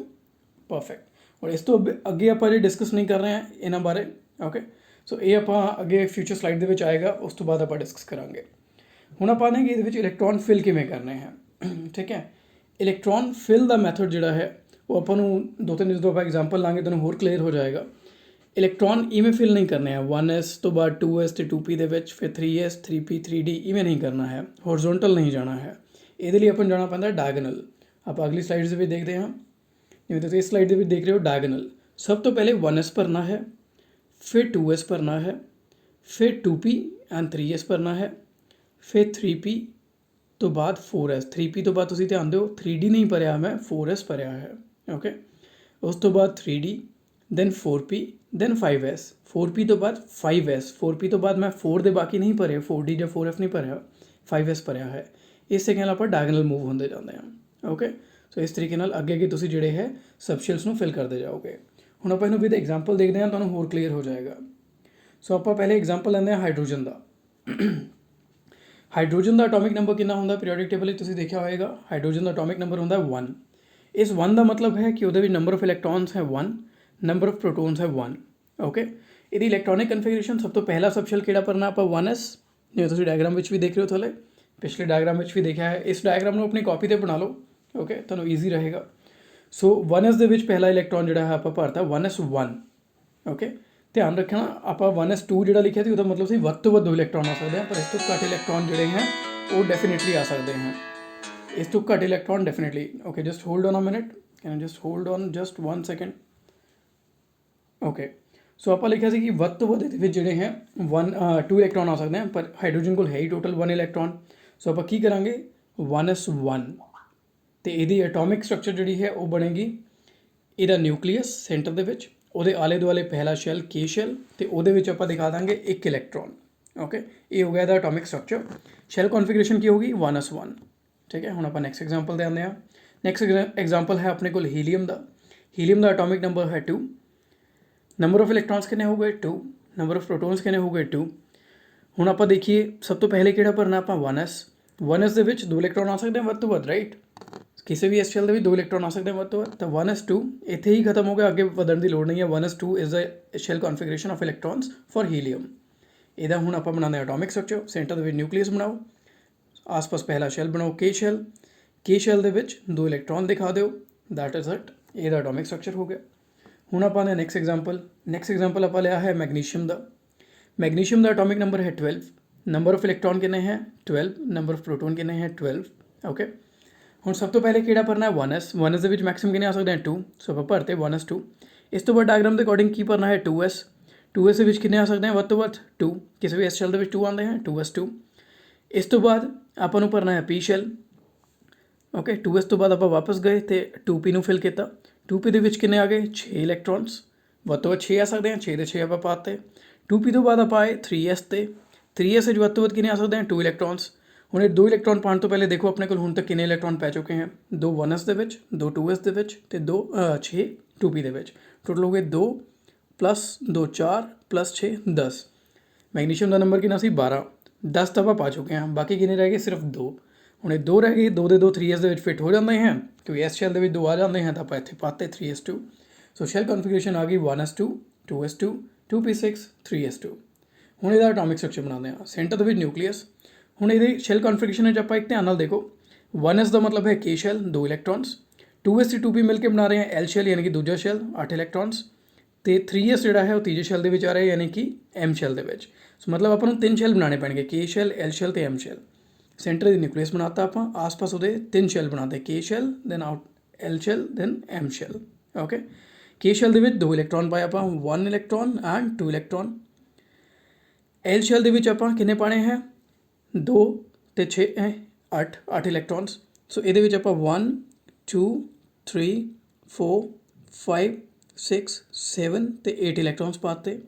ਪਰਫੈਕਟ। ਔਰ ਇਸ ਤੋਂ ਅੱਗੇ ਆਪਾਂ ਜੇ ਡਿਸਕਸ ਨਹੀਂ ਕਰ ਰਹੇ ਹਾਂ ਇਹਨਾਂ ਬਾਰੇ, ਓਕੇ, ਸੋ ਇਹ ਆਪਾਂ ਅੱਗੇ ਫਿਊਚਰ ਸਲਾਈਡ ਦੇ ਵਿੱਚ ਆਏਗਾ, ਉਸ ਤੋਂ ਬਾਅਦ ਆਪਾਂ ਡਿਸਕਸ ਕਰਾਂਗੇ। ਹੁਣ ਆਪਾਂ ਨੇ ਕਿ ਇਹਦੇ ਵਿੱਚ ਇਲੈਕਟ੍ਰੋਨ ਫਿਲ ਕਿਵੇਂ ਕਰਨੇ ਹੈ। ਠੀਕ ਹੈ, ਇਲੈਕਟ੍ਰੋਨ ਫਿਲ ਦਾ ਮੈਥਡ ਜਿਹੜਾ ਹੈ ਉਹ ਆਪਾਂ ਨੂੰ 2-3 ਜਦੋਂ ਆਪਾਂ ਐਗਜ਼ਾਮਪਲ ਲਾਂਗੇ ਤੁਹਾਨੂੰ ਹੋਰ ਕਲੀਅਰ ਹੋ ਜਾਏਗਾ। ਇਲੈਕਟ੍ਰੋਨ ਇਵੇਂ ਫਿਲ ਨਹੀਂ ਕਰਨੇ ਆ 1s ਤੋਂ ਬਾਅਦ 2s ਤੇ 2p ਦੇ ਵਿੱਚ, ਫਿਰ 3s 3p 3d ਇਵੇਂ ਨਹੀਂ ਕਰਨਾ ਹੈ, ਹੌਰੀਜ਼ੌਨਟਲ ਨਹੀਂ ਜਾਣਾ ਹੈ। ਇਹਦੇ ਲਈ ਆਪਾਂ ਨੂੰ ਜਾਣਾ ਪੈਂਦਾ ਡਾਇਗਨਲ। ਆਪਾਂ ਅਗਲੀ ਸਲਾਈਡਸ ਦੇ ਵਿੱਚ ਦੇਖਦੇ ਹਾਂ। ਜਿਵੇਂ ਤੁਸੀਂ ਇਸ ਸਲਾਈਡ ਦੇ ਵਿੱਚ ਦੇਖ ਰਹੇ ਹੋ ਡਾਇਗਨਲ, ਸਭ ਤੋਂ ਪਹਿਲੇ 1s ਭਰਨਾ ਹੈ, ਫਿਰ 2s ਭਰਨਾ ਹੈ, ਫਿਰ 2p ਐਂਡ 3s ਭਰਨਾ ਹੈ, ਫਿਰ 3p ਤੋਂ ਬਾਅਦ 4s, 3p ਤੋਂ ਬਾਅਦ ਤੁਸੀਂ ਧਿਆਨ ਦਿਓ 3d ਨਹੀਂ ਭਰਿਆ ਮੈਂ, 4s ਭਰਿਆ ਹੈ। ਓਕੇ, ਉਸ ਤੋਂ ਬਾਅਦ 3d, then 4p, then 5s, 4p ਤੋਂ ਬਾਅਦ 5s, 4p ਤੋਂ ਬਾਅਦ ਮੈਂ 4 ਦੇ ਬਾਕੀ ਨਹੀਂ ਭਰੇ, 4d ਜਾਂ 4f ਨਹੀਂ ਭਰਿਆ, 5s ਭਰਿਆ ਹੈ। ਇਸ ਤਰੀਕੇ ਨਾਲ ਆਪਾਂ ਡਾਇਗਨਲ ਮੂਵ ਹੁੰਦੇ ਜਾਂਦੇ ਹਾਂ। ਓਕੇ, ਸੋ ਇਸ ਤਰੀਕੇ ਨਾਲ ਅੱਗੇ ਤੁਸੀਂ ਜਿਹੜੇ ਹੈ ਸਬਸ਼ੈਲਸ ਨੂੰ ਫਿਲ ਕਰਦੇ ਜਾਓਗੇ। ਹੁਣ ਆਪਾਂ ਇਹਨੂੰ ਵਿਦ ਐਗਜ਼ਾਮਪਲ ਦੇਖਦੇ ਹਾਂ, ਤੁਹਾਨੂੰ ਹੋਰ ਕਲੀਅਰ ਹੋ ਜਾਏਗਾ। ਸੋ ਆਪਾਂ ਪਹਿਲੇ ਐਗਜ਼ਾਮਪਲ ਲੈਂਦੇ ਹਾਂ ਹਾਈਡਰੋਜਨ ਦਾ। ਹਾਈਡਰੋਜਨ ਦਾ ਐਟੋਮਿਕ ਨੰਬਰ ਕਿੰਨਾ ਹੁੰਦਾ ਪੀਰੀਓਡਿਕ ਟੇਬਲ ਵਿੱਚ ਤੁਸੀਂ ਦੇਖਿਆ ਹੋਏਗਾ। ਹਾਈਡਰੋਜਨ ਦਾ ਐਟੋਮਿਕ ਨੰਬਰ ਹੁੰਦਾ 1। ਇਸ 1 ਦਾ ਮਤਲਬ ਹੈ ਕਿ ਉਹਦੇ ਵਿੱਚ ਨੰਬਰ ਆਫ ਇਲੈਕਟ੍ਰੋਨਸ ਹੈ 1, ਨੰਬਰ ਆਫ ਪ੍ਰੋਟੋਨਸ ਹੈ 1। ਓਕੇ, ਇਹਦੀ ਇਲੈਕਟ੍ਰੋਨਿਕ ਕਨਫੀਗਰੇਸ਼ਨ ਸਭ ਤੋਂ ਪਹਿਲਾ ਸਬਸ਼ੈਲ ਕਿਹੜਾ ਭਰਨਾ ਆਪਾਂ 1s, ਜਿਵੇਂ ਤੁਸੀਂ ਡਾਇਗਰਾਮ ਵਿੱਚ ਵੀ ਦੇਖ ਰਹੇ ਹੋ ਥੱਲੇ, ਪਿਛਲੇ ਡਾਇਗਰਾਮ ਵਿੱਚ ਵੀ ਦੇਖਿਆ ਹੈ। ਇਸ ਡਾਇਗਰਾਮ ਨੂੰ ਆਪਣੀ ਕਾਪੀ 'ਤੇ ਬਣਾ ਲਓ, ਓਕੇ, ਤੁਹਾਨੂੰ ਈਜ਼ੀ ਰਹੇਗਾ। ਸੋ 1s ਦੇ ਵਿੱਚ ਪਹਿਲਾ ਇਲੈਕਟ੍ਰੋਨ ਜਿਹੜਾ ਹੈ ਆਪਾਂ ਭਰਤਾ 1s1। ਓਕੇ, ਧਿਆਨ ਰੱਖਣਾ ਆਪਾਂ 1s2 ਜਿਹੜਾ ਲਿਖਿਆ ਸੀ ਉਹਦਾ ਮਤਲਬ ਸੀ ਵੱਧ ਤੋਂ ਵੱਧ 2 ਇਲੈਕਟ੍ਰੋਨ ਆ ਸਕਦੇ ਹਨ, ਪਰ ਇਸ ਤੋਂ ਘੱਟ ਇਲੈਕਟ੍ਰੋਨ ਜਿਹੜੇ ਹੈ ਉਹ ਡੈਫੀਨੇਟਲੀ ਆ ਸਕਦੇ ਹਨ। ਇਸ ਤੋਂ ਘੱਟ electron definitely. Okay, just hold on a minute, can just hold on just 1 second. Okay, so ਆਪਾਂ ਲਿਖਿਆ ਸੀ ਕਿ ਵੱਧ ਤੋਂ ਵੱਧ ਇਹਦੇ ਵਿੱਚ ਜਿਹੜੇ ਹੈ 2 ਇਲੈਕਟ੍ਰੋਨ ਆ ਸਕਦੇ ਹਨ, ਪਰ ਹਾਈਡਰੋਜਨ ਕੋਲ ਹੈ ਹੀ ਟੋਟਲ 1 ਇਲੈਕਟ੍ਰੋਨ। ਸੋ ਆਪਾਂ ਕੀ ਕਰਾਂਗੇ 1s1 ਤੇ ਇਹਦੀ ਐਟੋਮਿਕ ਸਟਰਕਚਰ ਜਿਹੜੀ ਹੈ ਉਹ ਬਣੇਗੀ, ਇਹਦਾ ਨਿਊਕਲੀਅਸ ਸੈਂਟਰ ਦੇ ਵਿੱਚ, ਉਹਦੇ ਆਲੇ ਦੁਆਲੇ ਪਹਿਲਾ ਸ਼ੈਲ ਕੇ ਸ਼ੈਲ, ਤੇ ਉਹਦੇ ਵਿੱਚ ਆਪਾਂ ਦਿਖਾ ਦਾਂਗੇ 1 ਇਲੈਕਟ੍ਰੋਨ। ਓਕੇ, ਇਹ ਹੋ ਗਿਆ ਇਹਦਾ ਐਟੋਮਿਕ ਸਟਰਕਚਰ। ਸ਼ੈਲ ਕਨਫੀਗਰੇਸ਼ਨ ਕੀ ਹੋਗੀ 1s1। ਠੀਕ ਹੈ, ਹੁਣ ਆਪਾਂ ਨੈਕਸਟ ਐਗਜ਼ਾਮਪਲ ਦੇ ਆਉਂਦੇ ਹਾਂ। ਨੈਕਸਟ ਐਗਜ਼ਾਮਪਲ ਹੈ ਆਪਣੇ ਕੋਲ ਹੀਲੀਅਮ ਦਾ। ਹੀਲੀਅਮ ਦਾ ਐਟੋਮਿਕ ਨੰਬਰ ਹੈ 2, ਨੰਬਰ ਆਫ ਇਲੈਕਟ੍ਰੋਨਸ ਕਿੰਨੇ ਹੋ ਗਏ 2, ਨੰਬਰ ਆਫ ਪ੍ਰੋਟੋਨਸ ਕਿੰਨੇ ਹੋ ਗਏ 2। ਹੁਣ ਆਪਾਂ ਦੇਖੀਏ ਸਭ ਤੋਂ ਪਹਿਲੇ ਕਿਹੜਾ ਭਰਨਾ ਆਪਾਂ 1s ਦੇ ਵਿੱਚ 2 ਇਲੈਕਟ੍ਰੋਨ ਆ ਸਕਦੇ ਹਨ ਵੱਧ ਤੋਂ ਵੱਧ, ਰਾਈਟ। ਕਿਸੇ ਵੀ ਐਸ ਸ਼ੈਲ ਦੇ ਵਿੱਚ 2 ਇਲੈਕਟ੍ਰੋਨ ਆ ਸਕਦੇ ਹਨ ਵੱਧ ਤੋਂ ਵੱਧ, ਤਾਂ 1s2 ਇੱਥੇ ਹੀ ਖਤਮ ਹੋ ਗਿਆ, ਅੱਗੇ ਵਧਣ ਦੀ ਲੋੜ ਨਹੀਂ ਹੈ। 1s2 is the shell configuration of electrons for helium. ਇਹਦਾ ਹੁਣ ਆਪਾਂ ਬਣਾਉਂਦੇ ਹਾਂ ਐਟੋਮਿਕ ਸਟਰਕਚਰ। ਸੈਂਟਰ ਦੇ ਵਿੱਚ ਨਿਊਕਲੀਅਸ ਬਣਾਓ, ਆਸ-ਪਾਸ ਪਹਿਲਾ ਸ਼ੈਲ ਬਣਾਓ ਕੇ ਸ਼ੈਲ, ਕੇ ਸ਼ੈਲ ਦੇ ਵਿੱਚ 2 ਇਲੈਕਟ੍ਰੋਨ ਦਿਖਾ ਦਿਓ, ਦੈਟ ਇਜ਼ ਇਟ। ਇਹਦਾ ਐਟੋਮਿਕ ਸਟਰਕਚਰ ਹੋ ਗਿਆ। ਹੁਣ ਆਪਾਂ ਨੇ ਨੈਕਸਟ ਐਗਜ਼ਾਮਪਲ ਆਪਾਂ ਲਿਆ ਹੈ ਮੈਗਨੀਸ਼ੀਅਮ ਦਾ। ਮੈਗਨੀਸ਼ੀਅਮ ਦਾ ਐਟੋਮਿਕ ਨੰਬਰ ਹੈ 12, ਨੰਬਰ ਆਫ ਇਲੈਕਟ੍ਰੋਨ ਕਿੰਨੇ ਹੈ 12, ਨੰਬਰ ਆਫ ਪ੍ਰੋਟੋਨ ਕਿੰਨੇ ਹੈ 12। ਓਕੇ, ਹੁਣ ਸਭ ਤੋਂ ਪਹਿਲੇ ਕਿਹੜਾ ਭਰਨਾ ਹੈ 1s ਦੇ ਵਿੱਚ ਮੈਕਸਿਮਮ ਕਿੰਨੇ ਆ ਸਕਦੇ ਹਨ 2, ਸੋ ਆਪਾਂ ਭਰਤੇ 1s2। ਇਸ ਤੋਂ ਬਾਅਦ ਡਾਇਗਰਾਮ ਦੇ ਅਕੋਰਡਿੰਗ ਕੀ ਭਰਨਾ ਹੈ 2s 2s ਦੇ ਵਿੱਚ ਕਿੰਨੇ ਆ ਸਕਦੇ ਆ ਵੱਧ ਤੋਂ ਵੱਧ 2, ਕਿਸੇ ਵੀ ਐਸ ਸ਼ੈਲ ਦੇ ਵਿੱਚ 2 ਆਉਂਦੇ ਹਨ, 2s2। ਇਸ ਤੋਂ ਬਾਅਦ ਆਪਾਂ ਨੂੰ ਭਰਨਾ ਹੈ ਪੀ ਸ਼ੈਲ। ਓਕੇ, 2s ਤੋਂ ਬਾਅਦ ਆਪਾਂ ਵਾਪਸ ਗਏ ਤੇ 2p ਨੂੰ ਫਿਲ ਕੀਤਾ। 2p ਦੇ ਵਿੱਚ ਕਿੰਨੇ ਆ ਗਏ 6 ਇਲੈਕਟ੍ਰੋਨਸ, ਵੱਧ ਤੋਂ ਵੱਧ 6 ਆ ਸਕਦੇ ਆ, 6 ਦੇ 6 ਆਪਾਂ ਪਾਤੇ। 2p ਤੋਂ ਬਾਅਦ ਆਪਾਂ ਆਏ 3s ਤੇ 3s ਵਿੱਚ ਵੱਧ ਤੋਂ ਵੱਧ ਕਿੰਨੇ ਆ ਸਕਦੇ ਆ 2 ਇਲੈਕਟ੍ਰੋਨਸ। ਹੁਣ ਇਹ 2 ਇਲੈਕਟ੍ਰੋਨ ਪਾਉਣ ਤੋਂ ਪਹਿਲੇ ਦੇਖੋ ਆਪਣੇ ਕੋਲ ਹੁਣ ਤੱਕ ਕਿੰਨੇ ਇਲੈਕਟ੍ਰੋਨ ਪੈ ਚੁੱਕੇ ਹਨ, 2 1s ਦੇ ਵਿੱਚ, 2 2s ਦੇ ਵਿੱਚ ਤੇ 6 2p ਦੇ ਵਿੱਚ। ਟੋਟਲ ਹੋ ਗਏ 2 ਪਲੱਸ 2 4 ਪਲੱਸ 6 10। ਮੈਗਨੀਸ਼ੀਅਮ ਦਾ ਨੰਬਰ ਕਿੰਨਾ ਸੀ 12, 10 ਤਾਂ ਆਪਾਂ ਪਾ ਚੁੱਕੇ ਹਾਂ, ਬਾਕੀ ਕਿੰਨੇ ਰਹਿ ਗਏ ਸਿਰਫ 2। ਹੁਣ ਇਹ 2 ਰਹਿ ਗਏ, 2 ਦੇ 2 3s ਦੇ ਵਿੱਚ ਫਿੱਟ ਹੋ ਜਾਂਦੇ ਹਨ ਕਿਉਂਕਿ ਐਸ ਸ਼ੈਲ ਦੇ ਵਿੱਚ 2 ਆ ਜਾਂਦੇ ਹਨ ਤਾਂ ਆਪਾਂ ਇੱਥੇ ਪਾਤੇ 3s2। ਸੋ ਸ਼ੈਲ ਕਨਫੀਗਰੇਸ਼ਨ ਆ ਗਈ 1s2 2s2 2p6 3s2। ਹੁਣ ਇਹਦਾ ਐਟੋਮਿਕ ਸਟਰਕਚਰ ਬਣਾਉਂਦੇ ਹਾਂ। ਸੈਂਟਰ ਦੇ ਵਿੱਚ ਨਿਊਕਲੀਅਸ। ਹੁਣ ਇਹਦੇ ਸ਼ੈਲ ਕਨਫੀਗਰੇਸ਼ਨ ਵਿੱਚ ਆਪਾਂ ਇੱਕ ਧਿਆਨ ਨਾਲ ਦੇਖੋ, 1s ਦਾ ਮਤਲਬ ਹੈ ਕੇ ਸ਼ੈਲ 2 ਇਲੈਕਟ੍ਰੋਨਸ, 2s ਤੇ 2p ਮਿਲ ਕੇ ਬਣਾ ਰਹੇ ਹਾਂ ਐਲ ਸ਼ੈਲ ਯਾਨੀ ਕਿ ਦੂਜਾ ਸ਼ੈਲ 8 ਇਲੈਕਟ੍ਰੋਨਸ, ਤੇ 3s ਜਿਹੜਾ ਹੈ ਉਹ ਤੀਜੇ ਸ਼ੈਲ ਦੇ ਵਿੱਚ ਆ ਰਿਹਾ ਯਾਨੀ ਕਿ ਐਮ ਸ਼ੈਲ ਦੇ ਵਿੱਚ। ਸੋ ਮਤਲਬ ਆਪਾਂ ਨੂੰ 3 ਸ਼ੈਲ ਬਣਾਉਣੇ ਪੈਣਗੇ, ਕੇ ਸ਼ੈਲ ਐਲ ਸ਼ੈਲ ਤੇ ਐਮ ਸ਼ੈਲ। ਸੈਂਟਰ ਦੀ ਨਿਊਕਲੀਅਸ ਬਣਾਤਾ ਆਪਾਂ, ਆਸ-ਪਾਸ ਉਹਦੇ 3 ਸ਼ੈਲ ਬਣਾਤੇ, K shell then L shell then M shell. Okay, K shell ਦੇ ਵਿੱਚ 2 ਇਲੈਕਟ੍ਰੋਨ ਪਾਏ ਆਪਾਂ, 1 electron and 2 electron. L shell ਦੇ ਵਿੱਚ ਆਪਾਂ ਕਿੰਨੇ ਪਾਣੇ ਹੈ 2 ਤੇ 6 8 ਇਲੈਕਟ੍ਰੋਨਸ। ਸੋ ਇਹਦੇ ਵਿੱਚ ਆਪਾਂ 1 2 3 4 5 6 7 ਤੇ 8 ਇਲੈਕਟ੍ਰੋਨਸ ਪਾਤੇ।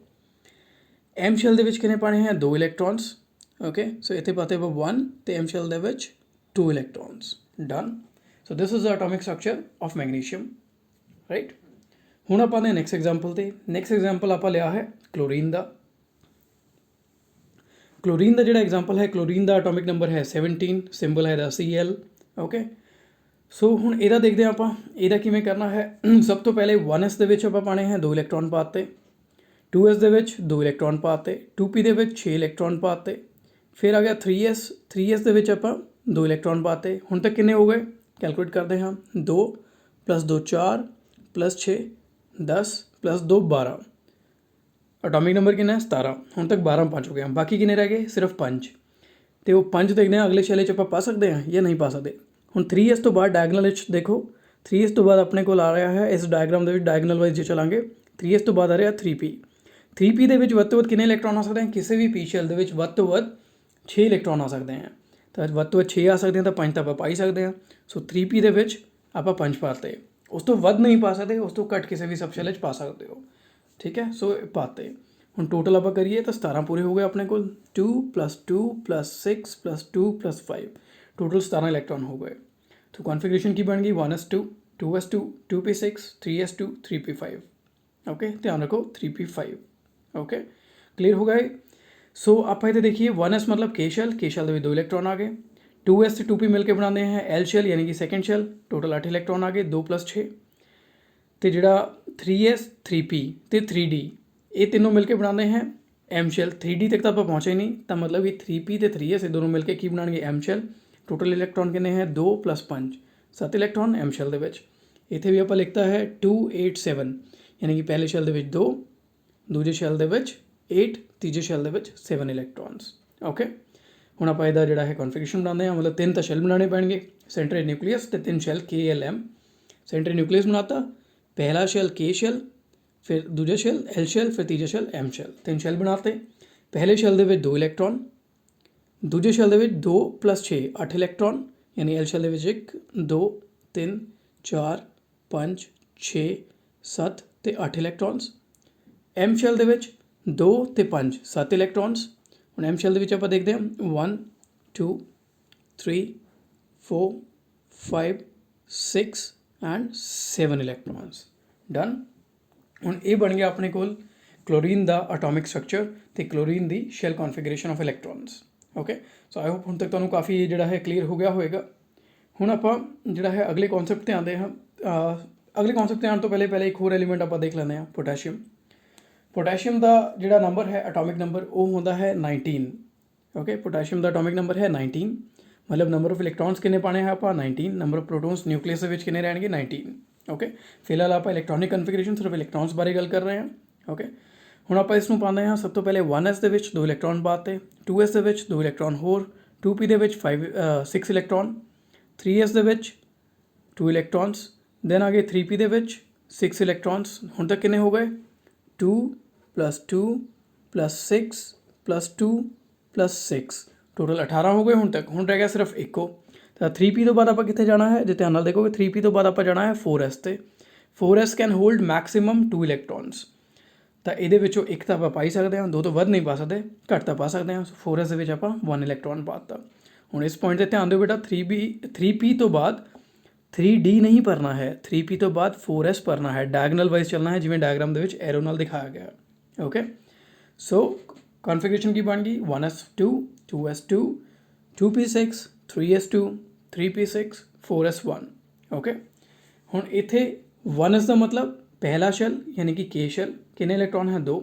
ਐਮ ਸ਼ੈਲ ਦੇ ਵਿੱਚ ਕਿੰਨੇ ਪਾਣੇ ਹੈ 2 ਇਲੈਕਟ੍ਰੋਨਸ। ਓਕੇ, ਸੋ ਇੱਥੇ ਪਾਤੇ ਆਪਾਂ 1 ਤੇ ਐਮ ਸ਼ੈਲ ਦੇ ਵਿੱਚ 2 electrons. Done. So this is the atomic structure of magnesium, right. ਹੁਣ ਆਪਾਂ ਨੇ ਨੈਕਸਟ ਐਗਜ਼ਾਮਪਲ ਤੇ ਨੈਕਸਟ ਐਗਜ਼ਾਮਪਲ ਆਪਾਂ ਲਿਆ ਹੈ ਕਲੋਰੀਨ ਦਾ। ਕਲੋਰੀਨ ਦਾ ਜਿਹੜਾ ਐਗਜ਼ਾਮਪਲ ਹੈ, ਕਲੋਰੀਨ ਦਾ ਐਟੋਮਿਕ ਨੰਬਰ ਹੈ 17, ਸਿੰਬਲ ਹੈ ਦਾ Cl। ਓਕੇ, ਸੋ ਹੁਣ ਇਹਦਾ ਦੇਖਦੇ ਹਾਂ ਆਪਾਂ ਇਹਦਾ ਕਿਵੇਂ ਕਰਨਾ ਹੈ। ਸਭ ਤੋਂ ਪਹਿਲੇ 1s ਦੇ ਵਿੱਚ ਆਪਾਂ ਪਾਣੇ ਹੈ 2 ਇਲੈਕਟ੍ਰੋਨ ਪਾਤੇ, 2s ਦੇ ਵਿੱਚ 2 ਇਲੈਕਟ੍ਰੋਨ ਪਾਤੇ, 2p ਦੇ ਵਿੱਚ 6 ਇਲੈਕਟ੍ਰੋਨ ਪਾਤੇ। ਫਿਰ ਆ ਗਿਆ 3s ਦੇ ਵਿੱਚ ਆਪਾਂ 2 ਇਲੈਕਟ੍ਰੋਨ ਪਾਤੇ। ਹੁਣ ਤੱਕ ਕਿੰਨੇ ਹੋ ਗਏ ਕੈਲਕੂਲੇਟ ਕਰਦੇ ਹਾਂ, 2 + 2 4 + 6 10 + 2 12। ਐਟੋਮਿਕ ਨੰਬਰ ਕਿੰਨਾ ਹੈ 17। ਹੁਣ ਤੱਕ 12 ਪਾ ਚੁੱਕੇ ਹਾਂ, ਬਾਕੀ ਕਿੰਨੇ ਰਹਿ ਗਏ ਸਿਰਫ 5। ਤੇ ਉਹ 5 ਦੇਖਦੇ ਹਾਂ ਅਗਲੇ ਸ਼ੈਲੇ 'ਚ ਆਪਾਂ ਪਾ ਸਕਦੇ ਹਾਂ ਜਾਂ ਨਹੀਂ ਪਾ ਸਕਦੇ। ਹੁਣ 3s ਤੋਂ ਬਾਅਦ ਡਾਇਗਨਲ ਵਿੱਚ ਦੇਖੋ, 3s ਤੋਂ ਬਾਅਦ ਆਪਣੇ ਕੋਲ ਆ ਰਿਹਾ ਹੈ ਇਸ ਡਾਇਗਰਾਮ ਦੇ ਵਿੱਚ ਡਾਇਗਨਲ ਵਾਈਜ਼ ਜੇ ਚਲਾਂਗੇ 3s ਤੋਂ ਬਾਅਦ ਆ ਰਿਹਾ 3p। 3p ਦੇ ਵਿੱਚ ਵੱਧ ਤੋਂ ਵੱਧ ਕਿੰਨੇ ਇਲੈਕਟ੍ਰੋਨ ਆ ਸਕਦੇ ਹਨ, ਕਿਸੇ ਵੀ ਪੀ ਸ਼ੈਲ ਦੇ ਵਿੱਚ ਵੱਧ ਤੋਂ ਵੱਧ 6 ਇਲੈਕਟ੍ਰੋਨ ਆ ਸਕਦੇ ਹਨ। ਤਾਂ ਵੱਧ ਤੋਂ ਵੱਧ 6 ਆ ਸਕਦੇ ਹਨ ਤਾਂ 5 ਤਾਂ ਆਪਾਂ ਪਾ ਹੀ ਸਕਦੇ ਹਾਂ। ਸੋ 3p ਦੇ ਵਿੱਚ ਆਪਾਂ 5 ਪਾਤੇ, ਉਸ ਤੋਂ ਵੱਧ ਨਹੀਂ ਪਾ ਸਕਦੇ, ਉਸ ਤੋਂ ਘੱਟ ਕਿਸੇ ਵੀ ਸਬ ਸ਼ੈਲ 'ਚ ਪਾ ਸਕਦੇ ਹੋ। ਠੀਕ ਹੈ, ਸੋ ਪਾਤੇ। ਹੁਣ ਟੋਟਲ ਆਪਾਂ ਕਰੀਏ ਤਾਂ 17 ਪੂਰੇ ਹੋ ਗਏ ਆਪਣੇ ਕੋਲ, 2 + 2 + 6 + 2 + 5, ਟੋਟਲ 17 ਇਲੈਕਟ੍ਰੋਨ ਹੋ ਗਏ। तो कॉन्फ़िगरेशन की बन गई 1s2 2s2 2p6 3s2 3p5। Okay, ध्यान रखो 3p5। ओके, क्लियर हो गए। सो आप इधर देखिए 1s मतलब के शैल के 2 इलैक्ट्रॉन आ गए, 2s से 2p मिलकर बनाते हैं एल शैल यानी कि सेकंड शैल, टोटल 8 इलैक्ट्रॉन आ गए 2 + 6। तो जोड़ा 3s 3p तो 3d ये तीनों मिलकर बनाते हैं एम शैल। 3d तक तो आप पहुँचे नहीं, तो मतलब कि 3p तो 3s ये दोनों मिलकर की बनाएंगे एम शैल। टोटल इलैक्ट्रॉन कितने हैं 2 + 5 7 इलैक्ट्रॉन एम शैल ਦੇ ਵਿੱਚ। ਇੱਥੇ ਵੀ ਆਪਾਂ ਲਿਖਤਾ ਹੈ 2 8 7 ਯਾਨੀ ਕਿ ਪਹਿਲੇ ਸ਼ੈਲ ਦੇ ਵਿੱਚ 2, ਦੂਜੇ ਸ਼ੈਲ ਦੇ ਵਿੱਚ 8, ਤੀਜੇ ਸ਼ੈਲ ਦੇ ਵਿੱਚ 7 ਇਲੈਕਟ੍ਰॉन्स। ਓਕੇ, ਹੁਣ ਆਪਾਂ ਇਹਦਾ ਜਿਹੜਾ ਹੈ ਕਨਫੀਗਰੇਸ਼ਨ ਬਣਾਉਂਦੇ ਹਾਂ, ਮਤਲਬ 3 ਤਾਂ ਸ਼ੈਲ ਬਣਾਉਣੇ ਪੈਣਗੇ, ਸੈਂਟਰ ਨਿਊਕਲੀਅਸ ਤੇ 3 ਸ਼ੈਲ KLM। ਸੈਂਟਰ ਨਿਊਕਲੀਅਸ ਬਣਾਤਾ, पहला शेल के शेल, फिर दूजा शेल एल शेल, फिर तीजा शेल एम शेल। 3 शेल बनाते। पहले शेल ਦੇ ਵਿੱਚ 2 ਇਲੈਕਟ੍ਰੋਨ, ਦੂਜੇ शेल ਦੇ ਵਿੱਚ 2 + 6 8 ਇਲੈਕਟ੍ਰੋਨ यानी एल शेल ਦੇ ਵਿੱਚ 1 2 3 4 5 6 7 ਤੇ 8 ਇਲੈਕਟ੍ਰੋਨਸ। एम शेल ਦੇ ਵਿੱਚ 2 ਤੇ 5 7 ਇਲੈਕਟ੍ਰੋਨਸ। ਹੁਣ एम शेल ਦੇ ਵਿੱਚ ਆਪਾਂ ਦੇਖਦੇ ਹਾਂ 1 2 3 4 5 6 ਐਂਡ 7 ਇਲੈਕਟ੍ਰੋਨਸ। ਡਨ। ਹੁਣ ਇਹ ਬਣ ਗਿਆ ਆਪਣੇ ਕੋਲ ਕਲੋਰੀਨ ਦਾ ਐਟੋਮਿਕ ਸਟਰਕਚਰ ਤੇ chlorine the shell configuration of electrons. Okay, so I hope ਹੁਣ ਤੱਕ ਤੁਹਾਨੂੰ ਕਾਫੀ ਜਿਹੜਾ ਹੈ ਕਲੀਅਰ ਹੋ ਗਿਆ ਹੋਵੇਗਾ। ਹੁਣ ਆਪਾਂ ਜਿਹੜਾ ਹੈ ਅਗਲੇ ਕਨਸੈਪਟ ਤੇ ਆਉਂਦੇ ਹਾਂ। ਅਗਲੇ ਕਨਸੈਪਟ ਤੇ ਆਉਣ ਤੋਂ ਪਹਿਲੇ ਇੱਕ ਹੋਰ ਐਲੀਮੈਂਟ ਆਪਾਂ ਦੇਖ ਲੈਂਦੇ ਹਾਂ, ਪੋਟੈਸ਼ੀਅਮ। ਪੋਟੈਸ਼ੀਅਮ ਦਾ ਜਿਹੜਾ ਨੰਬਰ ਹੈ ਐਟੋਮਿਕ ਨੰਬਰ ਉਹ ਹੁੰਦਾ ਹੈ 19। ਓਕੇ, ਪੋਟੈਸ਼ੀਅਮ ਦਾ ਐਟੋਮਿਕ ਨੰਬਰ ਹੈ 19, मतलब नंबर ऑफ इलैक्ट्रॉन्स कितने पाने हैं आप 19, नंबर ऑफ प्रोटॉन्स न्यूक्लियस के विच कितने रहेंगे 19। ओके, फिलहाल आप इलैक्ट्रॉनिक कन्फिगरेशन सिर्फ इलैक्ट्रॉन्स बारे गल कर रहे हैं। ओके, हुण आप इसनूं पाते हैं सब तो पहले 1s दे विच 2 इलैक्ट्रॉन पाते, 2s दे विच 2 इलैक्ट्रॉन होर, 2p दे विच 6 इलैक्ट्रॉन, 3s दे विच 2 इलैक्ट्रॉन्स, दैन आ गए 3p दे विच 6 इलैक्ट्रॉन्स। हुण तक कितने हो गए 2 +2 +6 +2 +6 ਟੋਟਲ 18 ਹੋ ਗਏ ਹੁਣ ਤੱਕ। ਹੁਣ ਰਹਿ ਗਿਆ ਸਿਰਫ ਇੱਕੋ। ਤਾਂ 3p ਤੋਂ ਬਾਅਦ ਆਪਾਂ ਕਿੱਥੇ ਜਾਣਾ ਹੈ, ਜੇ ਧਿਆਨ ਨਾਲ ਦੇਖੋਗੇ 3p ਤੋਂ ਬਾਅਦ ਆਪਾਂ ਜਾਣਾ ਹੈ 4s ਤੇ। 4s can hold maximum 2 ਇਲੈਕਟ੍ਰॉन्स। ਤਾਂ ਇਹਦੇ ਵਿੱਚੋਂ ਇੱਕ ਤਾਂ ਆਪਾਂ ਪਾ ਹੀ ਸਕਦੇ ਹਾਂ, ਦੋ ਤੋਂ ਵੱਧ ਨਹੀਂ ਪਾ ਸਕਦੇ, ਘੱਟ ਤਾਂ ਪਾ ਸਕਦੇ ਹਾਂ। 4s ਦੇ ਵਿੱਚ ਆਪਾਂ 1 ਇਲੈਕਟ੍ਰॉन ਪਾਤਾ। ਹੁਣ ਇਸ ਪੁਆਇੰਟ 'ਤੇ ਧਿਆਨ ਦਿਓ ਬੇਟਾ, 3p ਤੋਂ ਬਾਅਦ 3d ਨਹੀਂ ਭਰਨਾ ਹੈ, 3p ਤੋਂ ਬਾਅਦ 4s ਭਰਨਾ ਹੈ, ਡਾਇਗਨਲ ਵਾਈਜ਼ ਚੱਲਣਾ ਹੈ, ਜਿਵੇਂ ਡਾਇਗਰਾਮ ਦੇ ਵਿੱਚ ਐਰੋ ਨਾਲ ਦਿਖਾਇਆ ਗਿਆ ਹੈ। ਓਕੇ, ਸੋ ਕਨਫੀਗਰੇਸ਼ਨ ਕੀ ਬਣ ਗਈ, 1s2 2s2 2p6 3s2 3p6 4s1। Okay, ਹੁਣ ਇੱਥੇ 1s ਦਾ ਮਤਲਬ पहला शेल यानी कि के शेल, कितने इलेक्ट्रॉन हैं 2।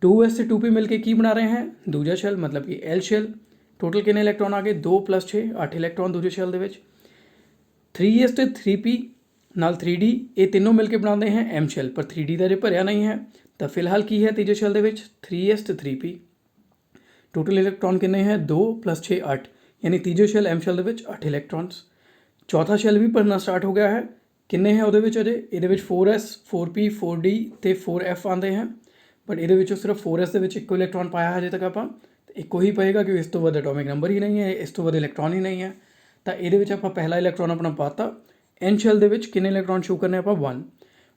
2s से 2p मिल के की बना रहे हैं दूजा शेल, मतलब कि एल शेल। टोटल कितने इलेक्ट्रॉन आ गए 2 + 6 8 इलेक्ट्रॉन दूजे शेल ਦੇ ਵਿੱਚ। 3s ਤੇ 3p ਨਾਲ 3d ਇਹ ਤਿੰਨੋਂ ਮਿਲ ਕੇ ਬਣਾਉਂਦੇ हैं m शेल, पर 3d ਦਾ ਜੇ ਭਰਿਆ ਨਹੀਂ ਹੈ ਤਾਂ ਫਿਲਹਾਲ ਕੀ ਹੈ ਤੀਜੇ शेल ਦੇ ਵਿੱਚ 3s ਤੇ 3p। ਟੋਟਲ ਇਲੈਕਟ੍ਰॉन ਕਿੰਨੇ ਹੈ 2 + 6 8, यानी ਤੀਜੇ शेल m शेल ਦੇ ਵਿੱਚ 8 ਇਲੈਕਟ੍ਰॉन्स। ਚੌਥਾ शेल ਵੀ ਭਰਨਾ ਸਟਾਰਟ ਹੋ ਗਿਆ ਹੈ। ਕਿੰਨੇ ਹੈ ਉਹਦੇ ਵਿੱਚ ਅਜੇ, ਇਹਦੇ ਵਿੱਚ 4s 4p 4d ਤੇ 4f ਆਉਂਦੇ ਹੈ, ਬਟ ਇਹਦੇ ਵਿੱਚੋਂ ਸਿਰਫ 4s ਦੇ ਵਿੱਚ ਇੱਕੋ ਇਲੈਕਟ੍ਰॉन ਪਾਇਆ ਹਜੇ ਤੱਕ ਆਪਾਂ, ਇੱਕੋ ਹੀ ਪਏਗਾ ਕਿਉਂਕਿ ਇਸ ਤੋਂ ਵੱਧ ਐਟੋਮਿਕ ਨੰਬਰ ਹੀ ਨਹੀਂ ਹੈ, ਇਸ ਤੋਂ ਵੱਧ ਇਲੈਕਟ੍ਰॉन ਹੀ ਨਹੀਂ ਹੈ। ਤਾਂ ਇਹਦੇ ਵਿੱਚ ਆਪਾਂ ਪਹਿਲਾ ਇਲੈਕਟ੍ਰॉन ਆਪਣਾ ਪਾਤਾ। n ਸ਼ੈਲ ਦੇ ਵਿੱਚ ਕਿੰਨੇ ਇਲੈਕਟ੍ਰॉन ਸ਼ੋ ਕਰਨੇ ਆਪਾਂ 1।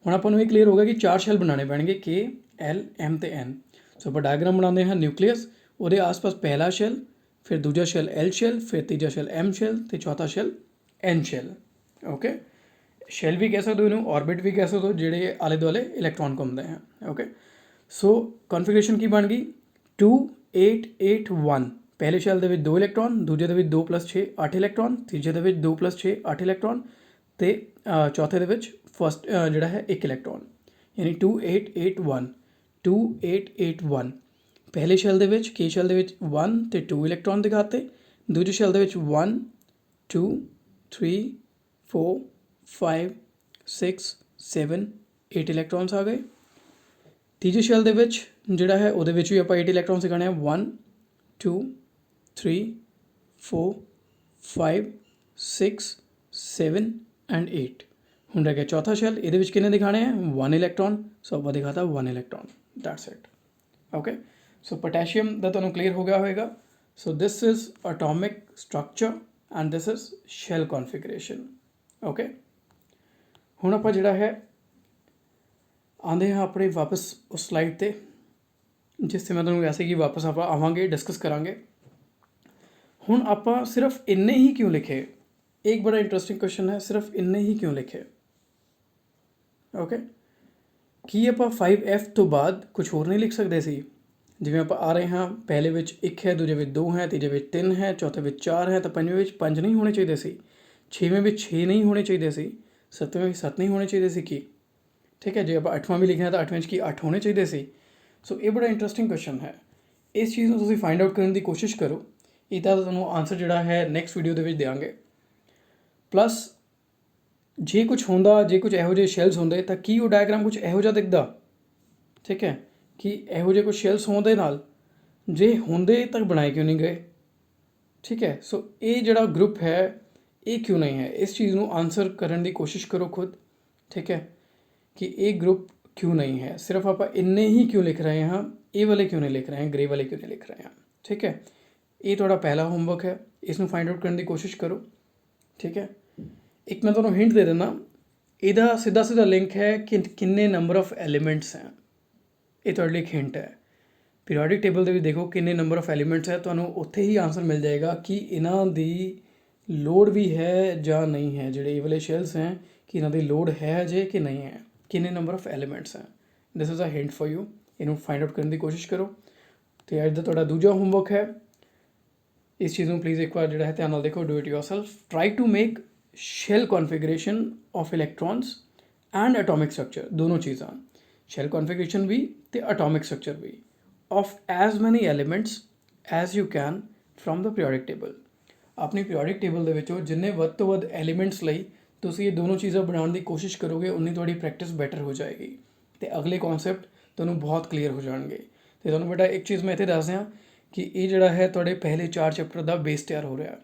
ਹੁਣ ਆਪਾਂ ਨੂੰ ਇਹ ਕਲੀਅਰ ਹੋ ਗਿਆ ਕਿ 4 ਸ਼ੈਲ ਬਣਾਉਣੇ ਪੈਣਗੇ, k l m ਤੇ n। ਸੋ ਆਪਾਂ ਡਾਇਗਰਾਮ ਬਣਾਉਂਦੇ ਹਾਂ ਨਿਊਕਲੀਅਸ, ਉਹਦੇ ਆਸ-ਪਾਸ ਪਹਿਲਾ ਸ਼ੈਲ, ਫਿਰ ਦੂਜਾ ਸ਼ੈਲ l ਸ਼ੈਲ, ਫਿਰ ਤੀਜਾ ਸ਼ੈਲ m ਸ਼ੈਲ ਤੇ ਚੌਥਾ shell n shell. Okay, shell भी कह सकते हो इन्हों, ऑर्बिट भी कह सकते हो, ਜਿਹੜੇ ਆਲੇ ਦੁਆਲੇ ਇਲੈਕਟ੍ਰॉन ਘੁੰਮਦੇ हैं। ਓਕੇ, ਸੋ ਕਨਫੀਗਰੇਸ਼ਨ ਕੀ ਬਣ ਗਈ 2 8 8 1। ਪਹਿਲੇ ਸ਼ੈਲ ਦੇ ਵਿੱਚ 2 ਇਲੈਕਟ੍ਰॉन, ਦੂਜੇ ਦੇ ਵਿੱਚ 2 + 6 8 ਇਲੈਕਟ੍ਰॉन, ਤੀਜੇ ਦੇ ਵਿੱਚ 2 + 6 8 ਇਲੈਕਟ੍ਰॉन ਤੇ ਚੌਥੇ ਦੇ ਵਿੱਚ ਫਸਟ ਜਿਹੜਾ ਹੈ 1 ਇਲੈਕਟ੍ਰॉन, ਯਾਨੀ 2 8 8 1 2 8 8 1। ਪਹਿਲੇ ਸ਼ੈਲ ਦੇ ਵਿੱਚ ਕੇ ਸ਼ੈਲ ਦੇ ਵਿੱਚ 1 ਤੇ 2 ਇਲੈਕਟ੍ਰॉन ਦਿਖਾਤੇ, ਦੂਜੇ ਸ਼ੈਲ ਦੇ ਵਿੱਚ 1 2 3 4 5 6 7 8 ਇਲੈਕਟ੍ਰॉन्स ਆ ਗਏ। ਤੀਜੇ ਸ਼ੈਲ ਦੇ ਵਿੱਚ ਜਿਹੜਾ ਹੈ ਉਹਦੇ ਵਿੱਚ ਵੀ ਆਪਾਂ 8 ਇਲੈਕਟ੍ਰॉन्स ਦਿਖਾਣੇ ਆ, 1 2 3 4 5 6 7 ਐਂਡ 8। ਹੁਣ ਰਹਿ ਗਿਆ ਚੌਥਾ ਸ਼ੈਲ, ਇਹਦੇ ਵਿੱਚ ਕਿੰਨੇ ਦਿਖਾਣੇ ਆ 1 ਇਲੈਕਟ੍ਰॉन, ਸੋ ਆਪਾਂ ਦਿਖਾਤਾ 1 electron, that's it. Okay, so potassium ਦਾ ਤੁਹਾਨੂੰ ਕਲੀਅਰ ਹੋ ਗਿਆ ਹੋਵੇਗਾ। So this is atomic structure and this is shell configuration. Okay, ਹੁਣ ਆਪਾਂ ਜਿਹੜਾ ਹੈ ਆਉਂਦੇ ਹਾਂ ਆਪਣੇ ਵਾਪਸ ਉਸ ਸਲਾਈਡ 'ਤੇ, ਜਿਸ 'ਤੇ ਮੈਂ ਤੁਹਾਨੂੰ ਵੈਸੇ ਕਿ ਵਾਪਸ ਆਪਾਂ ਆਵਾਂਗੇ, ਡਿਸਕਸ ਕਰਾਂਗੇ। ਹੁਣ ਆਪਾਂ ਸਿਰਫ ਇੰਨੇ ਹੀ ਕਿਉਂ ਲਿਖੇ, ਇੱਕ ਬੜਾ ਇੰਟਰਸਟਿੰਗ ਕੁਐਸਚਨ ਹੈ, ਸਿਰਫ ਇੰਨੇ ਹੀ ਕਿਉਂ ਲਿਖੇ। ਓਕੇ, ਕੀ ਆਪਾਂ 5f ਤੋਂ ਬਾਅਦ ਕੁਝ ਹੋਰ ਨਹੀਂ ਲਿਖ ਸਕਦੇ ਸੀ? ਜਿਵੇਂ ਆਪਾਂ ਆ ਰਹੇ ਹਾਂ, ਪਹਿਲੇ ਵਿੱਚ 1 ਹੈ, ਦੂਜੇ ਵਿੱਚ 2 ਹੈ, ਤੀਜੇ ਵਿੱਚ 3 ਹੈ, ਚੌਥੇ ਵਿੱਚ 4 ਹੈ, ਤਾਂ ਪੰਜਵੇਂ ਵਿੱਚ 5 ਨਹੀਂ ਹੋਣੇ ਚਾਹੀਦੇ ਸੀ, ਛੇਵੇਂ ਵਿੱਚ 6 ਨਹੀਂ ਹੋਣੇ ਚਾਹੀਦੇ ਸੀ, ਸੱਤਵੇਂ ਵਿੱਚ 7 ਨਹੀਂ ਹੋਣੇ ਚਾਹੀਦੇ ਸੀ ਕੀ? ਠੀਕ ਹੈ, ਜੇ ਆਪਾਂ 8ਵਾਂ ਵੀ ਲਿਖਿਆ ਤਾਂ 8ਵੇਂ 'ਚ ਕੀ 8 ਹੋਣੇ ਚਾਹੀਦੇ ਸੀ? ਸੋ ਇਹ ਬੜਾ ਇੰਟਰਸਟਿੰਗ ਕੁਐਸਚਨ ਹੈ, ਇਸ ਚੀਜ਼ ਨੂੰ ਤੁਸੀਂ ਫਾਈਂਡ ਆਊਟ ਕਰਨ ਦੀ ਕੋਸ਼ਿਸ਼ ਕਰੋ। ਇਹਦਾ ਤੁਹਾਨੂੰ ਆਨਸਰ ਜਿਹੜਾ ਹੈ ਨੈਕਸਟ ਵੀਡੀਓ ਦੇ ਵਿੱਚ ਦਿਆਂਗੇ। ਪਲੱਸ ਜੇ ਕੁਝ ਹੁੰਦਾ, ਜੇ ਕੁਝ ਇਹੋ ਜਿਹੇ ਸ਼ੈਲਸ ਹੁੰਦੇ ਤਾਂ ਕੀ ਉਹ ਡਾਇਗਰਾਮ ਕੁਝ ਇਹੋ ਜਿਹਾ ਦਿਖਦਾ? ਠੀਕ ਹੈ, ਕਿ ਇਹੋ ਜਿਹੇ ਕੁਝ ਸ਼ੈਲਸ ਹੋਣ ਦੇ ਨਾਲ, ਜੇ ਹੁੰਦੇ ਤਾਂ ਬਣਾਏ ਕਿਉਂ ਨਹੀਂ ਗਏ? ਠੀਕ ਹੈ, ਸੋ ਇਹ ਜਿਹੜਾ ਗਰੁੱਪ ਹੈ ਇਹ ਕਿਉਂ ਨਹੀਂ ਹੈ, ਇਸ ਚੀਜ਼ ਨੂੰ ਆਨਸਰ ਕਰਨ ਦੀ ਕੋਸ਼ਿਸ਼ ਕਰੋ ਖੁਦ। ਠੀਕ ਹੈ, ਕਿ ਇਹ ਗਰੁੱਪ ਕਿਉਂ ਨਹੀਂ ਹੈ, ਸਿਰਫ ਆਪਾਂ ਇੰਨੇ ਹੀ ਕਿਉਂ ਲਿਖ ਰਹੇ ਹਾਂ, ਇਹ ਵਾਲੇ ਕਿਉਂ ਨਹੀਂ ਲਿਖ ਰਹੇ ਹਾਂ, ਗ੍ਰੇ ਵਾਲੇ ਕਿਉਂ ਨਹੀਂ ਲਿਖ ਰਹੇ ਹਾਂ? ਠੀਕ ਹੈ, ਇਹ ਤੁਹਾਡਾ ਪਹਿਲਾ ਹੋਮਵਰਕ ਹੈ, ਇਸ ਨੂੰ ਫਾਈਂਡ ਆਊਟ ਕਰਨ ਦੀ ਕੋਸ਼ਿਸ਼ ਕਰੋ। ਠੀਕ ਹੈ, ਇੱਕ ਮੈਂ ਤੁਹਾਨੂੰ ਹਿੰਟ ਦੇ ਦਿੰਦਾ, ਇਹਦਾ ਸਿੱਧਾ ਸਿੱਧਾ ਲਿੰਕ ਹੈ ਕਿ ਕਿੰਨੇ ਨੰਬਰ ਆਫ ਐਲੀਮੈਂਟਸ ਹੈ, ਇਹ ਤੁਹਾਡੇ ਲਈ ਇੱਕ ਹਿੰਟ ਹੈ। ਪੀਰੀਓਡਿਕ ਟੇਬਲ ਦੇ ਵੀ ਦੇਖੋ ਕਿੰਨੇ ਨੰਬਰ ਆਫ ਐਲੀਮੈਂਟਸ ਹੈ, ਤੁਹਾਨੂੰ ਉੱਥੇ ਹੀ ਆਨਸਰ ਮਿਲ ਜਾਏਗਾ ਕਿ ਇਹਨਾਂ ਦੀ ਲੋੜ ਵੀ ਹੈ ਜਾਂ ਨਹੀਂ ਹੈ। ਜਿਹੜੇ ਇਹ ਵਾਲੇ ਸ਼ੈਲਸ ਹੈ ਕਿ ਇਹਨਾਂ ਦੀ ਲੋੜ ਹੈ ਅਜੇ ਕਿ ਨਹੀਂ ਹੈ, ਕਿੰਨੇ ਨੰਬਰ ਆਫ ਐਲੀਮੈਂਟਸ ਹੈ। This is a hint for you, ਇਹਨੂੰ ਫਾਈਂਡ ਆਊਟ ਕਰਨ ਦੀ ਕੋਸ਼ਿਸ਼ ਕਰੋ। ਅਤੇ ਅੱਜ ਦਾ ਤੁਹਾਡਾ ਦੂਜਾ ਹੋਮਵਰਕ ਹੈ, ਇਸ ਚੀਜ਼ ਨੂੰ ਪਲੀਜ਼ ਇੱਕ ਵਾਰ ਜਿਹੜਾ ਹੈ ਧਿਆਨ ਨਾਲ ਦੇਖੋ, do it yourself. Try to make shell configuration of electrons and atomic structure, ਦੋਨੋਂ ਚੀਜ਼ਾਂ, ਸ਼ੈਲ ਕਨਫੀਗਰੇਸ਼ਨ ਵੀ ਅਤੇ ਐਟੋਮਿਕ ਸਟਰਕਚਰ ਵੀ, of as many elements as you can from the periodic table। ਆਪਣੀ ਪੀਰੀਓਡਿਕ ਟੇਬਲ ਦੇ ਵਿੱਚੋਂ ਜਿੰਨੇ ਵੱਧ ਤੋਂ ਵੱਧ ਐਲੀਮੈਂਟਸ ਲਈ ਤੁਸੀਂ ਇਹ ਦੋਨੋਂ ਚੀਜ਼ਾਂ ਬਣਾਉਣ ਦੀ ਕੋਸ਼ਿਸ਼ ਕਰੋਗੇ, ਉਨੀ ਤੁਹਾਡੀ ਪ੍ਰੈਕਟਿਸ ਬੈਟਰ ਹੋ ਜਾਏਗੀ ਅਤੇ ਅਗਲੇ ਕਨਸੈਪਟ ਤੁਹਾਨੂੰ ਬਹੁਤ ਕਲੀਅਰ ਹੋ ਜਾਣਗੇ। ਅਤੇ ਤੁਹਾਨੂੰ ਬੇਟਾ ਇੱਕ ਚੀਜ਼ ਮੈਂ ਇੱਥੇ ਦੱਸ ਦਿਆਂ ਕਿ ਇਹ ਜਿਹੜਾ ਹੈ ਤੁਹਾਡੇ ਪਹਿਲੇ 4 ਚੈਪਟਰ ਦਾ ਬੇਸ ਤਿਆਰ ਹੋ ਰਿਹਾ,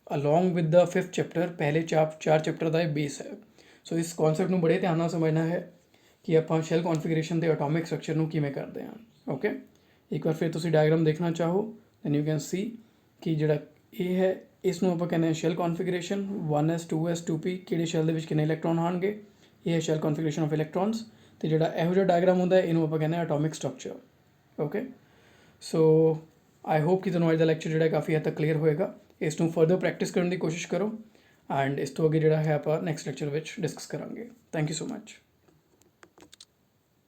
along with the 5th chapter, ਪਹਿਲੇ 4 ਚੈਪਟਰ ਦਾ ਇਹ ਬੇਸ ਹੈ। ਸੋ ਇਸ ਕਨਸੈਪਟ ਨੂੰ ਬੜੇ ਧਿਆਨ ਨਾਲ ਸਮਝਣਾ ਹੈ ਕਿ ਆਪਾਂ ਸ਼ੈਲ ਕੌਨਫੀਗਰੇਸ਼ਨ ਦੇ ਐਟੋਮਿਕ ਸਟਰਕਚਰ ਨੂੰ ਕਿਵੇਂ ਕਰਦੇ ਹਾਂ। ਓਕੇ, ਇੱਕ ਵਾਰ ਫਿਰ ਤੁਸੀਂ ਡਾਇਗਰਾਮ ਦੇਖਣਾ ਚਾਹੋ ਦੈਨ ਯੂ ਕੈਨ ਸੀ ਕਿ ਜਿਹੜਾ ਇਹ ਹੈ ਇਸ ਨੂੰ ਆਪਾਂ ਕਹਿੰਦੇ ਹਾਂ ਸ਼ੈਲ ਕੌਨਫੀਗਰੇਸ਼ਨ 1s 2s 2p, ਕਿਹੜੇ ਸ਼ੈਲ ਦੇ ਵਿੱਚ ਕਿੰਨੇ ਇਲੈਕਟ੍ਰੋਨ ਆਉਣਗੇ, ਇਹ ਹੈ ਸ਼ੈਲ ਕੌਨਫੀਗਰੇਸ਼ਨ ਆਫ ਇਲੈਕਟ੍ਰੋਨਸ। ਤੇ ਜਿਹੜਾ ਇਹੋ ਜਿਹਾ ਡਾਇਗਰਾਮ ਹੁੰਦਾ ਇਹਨੂੰ ਆਪਾਂ ਕਹਿੰਦੇ ਹਾਂ atomic structure. Okay, so I hope ਕਿ ਤੁਹਾਨੂੰ ਅੱਜ ਦਾ ਲੈਕਚਰ ਜਿਹੜਾ ਕਾਫੀ ਹੱਦ ਤੱਕ ਕਲੀਅਰ ਹੋਏਗਾ। ਇਸ ਨੂੰ ਫਰਦਰ ਪ੍ਰੈਕਟਿਸ ਕਰਨ ਦੀ ਕੋਸ਼ਿਸ਼ ਕਰੋ ਐਂਡ ਇਸ ਤੋਂ ਅੱਗੇ ਜਿਹੜਾ ਹੈ ਆਪਾਂ ਨੈਕਸਟ ਲੈਕਚਰ ਵਿੱਚ ਡਿਸਕਸ ਕਰਾਂਗੇ। Thank you so much.